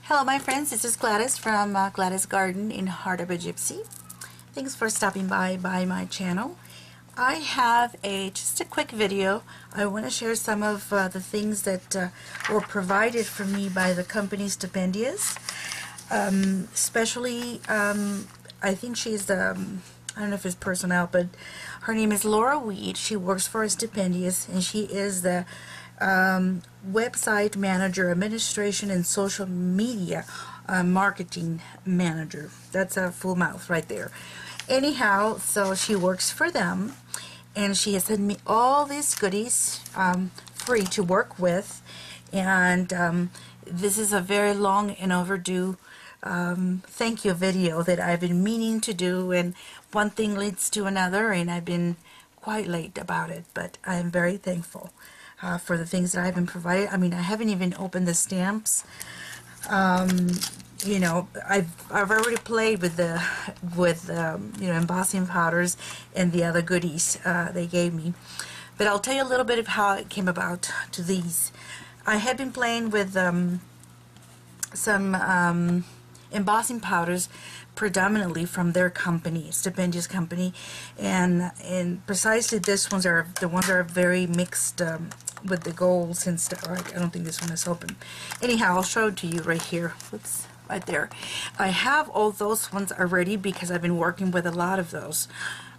Hello my friends, this is Gladys from Gladys Garden in Heart of a Gypsy. Thanks for stopping by my channel. I have just a quick video. I want to share some of the things that were provided for me by the company Stampendous. Especially, I think she's the, I don't know if it's personnel, but her name is Laura Weed. She works for Stampendous, and she is the website manager, administration, and social media marketing manager. That's a full mouth right there. Anyhow, so she works for them, and she has sent me all these goodies free to work with, and this is a very long and overdue thank you video that I've been meaning to do, and one thing leads to another, and I've been quite late about it, but I am very thankful for the things that I've been provided. I mean, I haven't even opened the stamps. You know, I've already played with the you know, embossing powders and the other goodies they gave me. But I'll tell you a little bit of how it came about to these. I had been playing with some embossing powders, predominantly from their company, Stampendous company, and precisely this ones are the ones that are very mixed with the golds and stuff. I don't think this one is open. Anyhow, I'll show it to you right here. Whoops, right there. I have all those ones already because I've been working with a lot of those.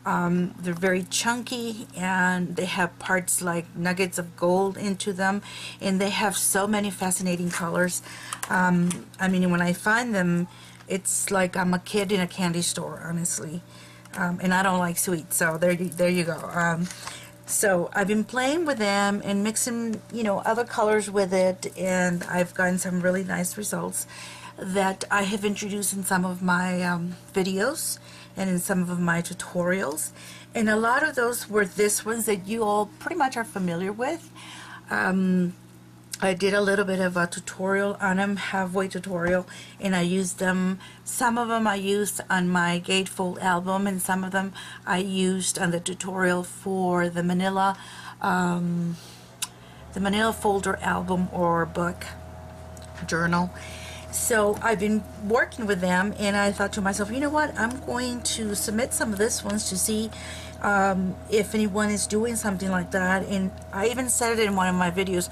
They're very chunky, and they have parts like nuggets of gold into them, and they have so many fascinating colors. I mean, when I find them, it's like I'm a kid in a candy store, honestly. And I don't like sweets, so there you go. So I've been playing with them and mixing, you know, other colors with it, and I've gotten some really nice results that I have introduced in some of my videos and in some of my tutorials. And a lot of those were this ones that you all pretty much are familiar with. I did a little bit of a tutorial on them, halfway tutorial, and I used them. Some of them I used on my gatefold album, and some of them I used on the tutorial for the Manila folder album or book journal. So I've been working with them, and I thought to myself, you know what, I'm going to submit some of these ones to see if anyone is doing something like that. And I even said it in one of my videos,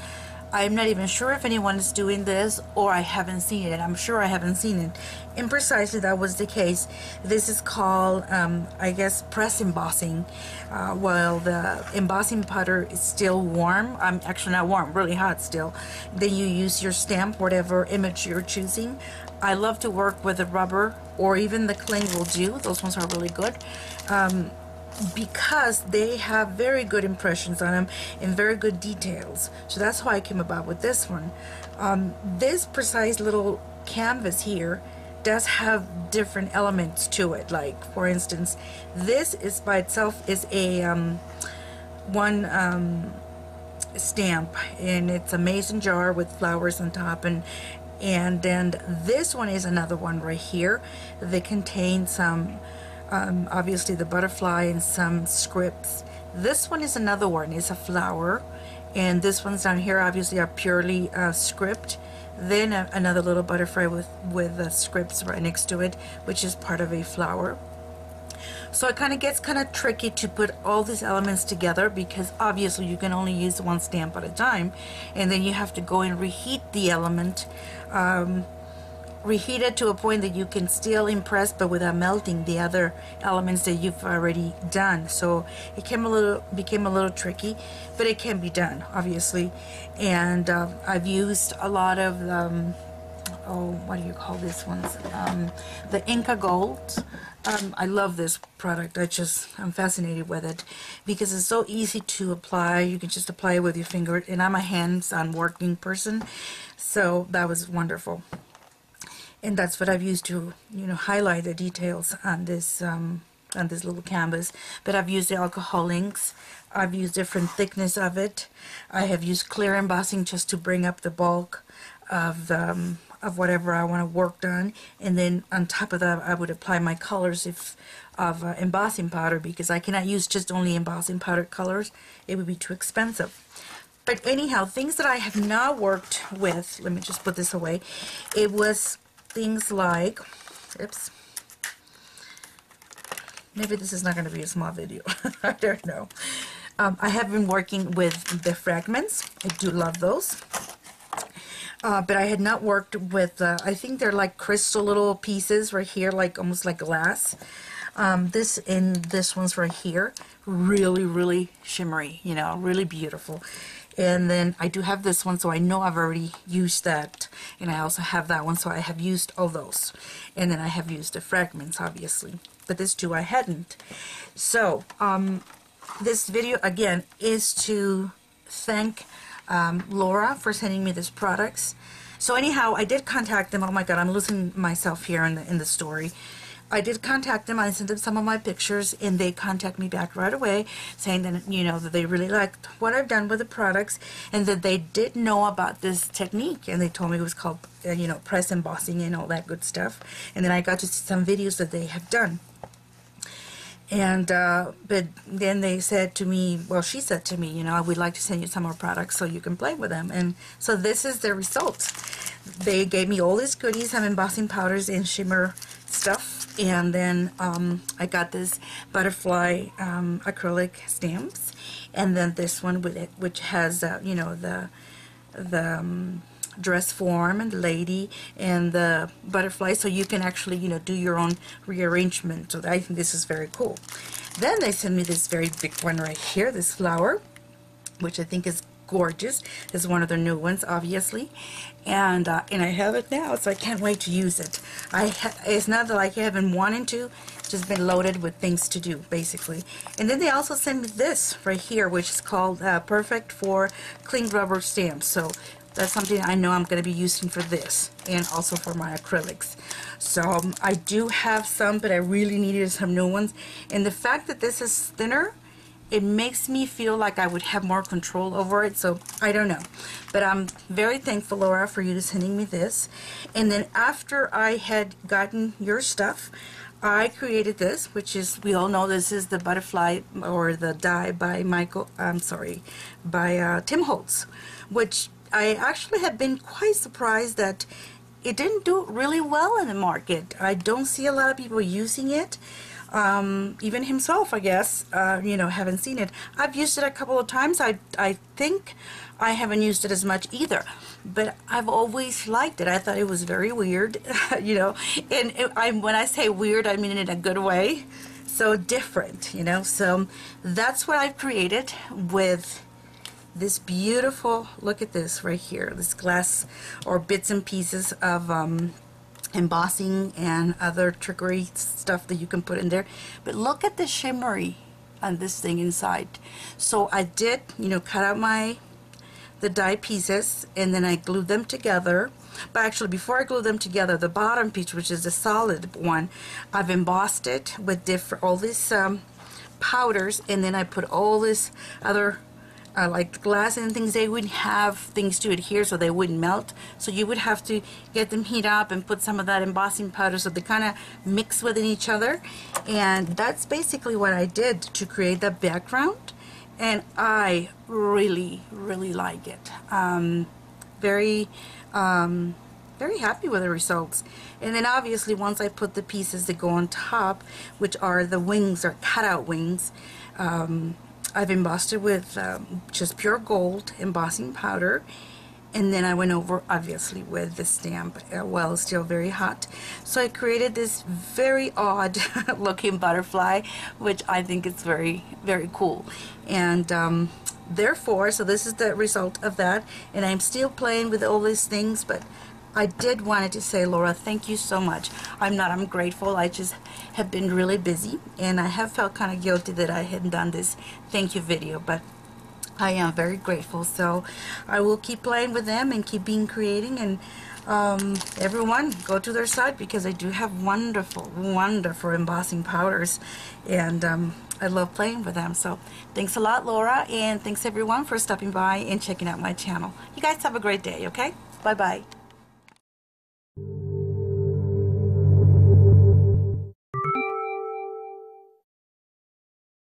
I'm not even sure if anyone is doing this, or I haven't seen it. I'm sure I haven't seen it. And precisely that was the case. This is called, I guess, press embossing. While the embossing powder is still warm, actually not warm, really hot still, then you use your stamp, whatever image you're choosing. I love to work with the rubber, or even the cling will do. Those ones are really good. Because they have very good impressions on them and very good details. So that's how I came about with this one. This precise little canvas here does have different elements to it. Like, for instance, this is by itself is a one stamp, and it's a mason jar with flowers on top, and then this one is another one right here. They contain some obviously the butterfly and some scripts. This one is another one, it's a flower, and this one's down here obviously are purely script. Then another little butterfly with scripts right next to it, which is part of a flower. So it kind of gets kind of tricky to put all these elements together, because obviously you can only use one stamp at a time, and then you have to go and reheat the element, reheat it to a point that you can still impress, but without melting the other elements that you've already done. So it became a little tricky, but it can be done, obviously. And I've used a lot of oh, what do you call these ones? The Inca Gold. I love this product. I'm fascinated with it because it's so easy to apply. You can just apply it with your finger, and I'm a hands-on working person, so that was wonderful. And that's what I've used to, you know, highlight the details on this little canvas. But I've used the alcohol inks. I've used different thickness of it. I have used clear embossing just to bring up the bulk of whatever I want to work on. And then on top of that, I would apply my colors of embossing powder, because I cannot use just only embossing powder colors. It would be too expensive. But anyhow, things that I have not worked with, let me just put this away. It was things like, oops, maybe this is not going to be a small video. I don't know. I have been working with the fragments. I do love those. But I had not worked with, I think they're like crystal little pieces right here, like almost like glass. This one's right here, really, really shimmery, you know, really beautiful. And then I do have this one, so I know I've already used that. And I also have that one, so I have used all those. And then I have used the fragments, obviously. But this two I hadn't. So, this video, again, is to thank Laura for sending me these products. So anyhow, I did contact them. Oh my God, I'm losing myself here in the story. I did contact them. I sent them some of my pictures, and they contacted me back right away, saying that, you know, that they really liked what I've done with the products, and that they did know about this technique, and they told me it was called, you know, press embossing and all that good stuff. And then I got to see some videos that they have done. And but then they said to me, well, she said to me, you know, we'd like to send you some more products so you can play with them. And so this is the results. They gave me all these goodies, some embossing powders and shimmer stuff. And then I got this butterfly acrylic stamps, and then this one with it, which has you know, the dress form and the lady and the butterfly, so you can actually, you know, do your own rearrangement. So I think this is very cool. Then they sent me this very big one right here, this flower, which I think is gorgeous. This is one of their new ones, obviously, and I have it now, so I can't wait to use it. It's not that like I haven't wanted to, just been loaded with things to do, basically. And then they also sent me this right here, which is called Perfect for Clean Rubber Stamps. So that's something I know I'm going to be using for this, and also for my acrylics. So I do have some, but I really needed some new ones. And the fact that this is thinner, it makes me feel like I would have more control over it. So I don't know, but I'm very thankful, Laura, for you sending me this. And then after I had gotten your stuff, I created this, which is, we all know this is the butterfly or the die by Tim Holtz, which I actually have been quite surprised that it didn't do really well in the market. I don't see a lot of people using it. Even himself, I guess, you know, haven't seen it. I've used it a couple of times. I think I haven't used it as much either, but I've always liked it. I thought it was very weird, you know, and when I say weird, I mean it in a good way. So different, you know. So that's what I've created with this beautiful, look at this right here, this glass or bits and pieces of embossing and other trickery stuff that you can put in there. But look at the shimmery on this thing inside. So I did, you know, cut out the die pieces, and then I glued them together. But actually, before I glue them together, the bottom piece, which is the solid one, I've embossed it with all these powders, and then I put all this other like glass and things. They wouldn't have things to adhere, so they wouldn't melt. So you would have to get them heat up and put some of that embossing powder so they kind of mix within each other. And that's basically what I did to create the background. And I really, really like it. Very happy with the results. And then obviously once I put the pieces that go on top, which are the wings or cutout wings, I've embossed it with just pure gold embossing powder, and then I went over obviously with the stamp while it's still very hot. So I created this very odd looking butterfly, which I think is very, very cool. And therefore, so this is the result of that, and I'm still playing with all these things, but I did wanted to say, Laura, thank you so much. I'm grateful. I just have been really busy, and I have felt kind of guilty that I hadn't done this thank you video, but I am very grateful. So I will keep playing with them and keep creating, and everyone go to their site, because they do have wonderful, wonderful embossing powders, and I love playing with them. So thanks a lot, Laura, and thanks everyone for stopping by and checking out my channel. You guys have a great day, okay? Bye-bye.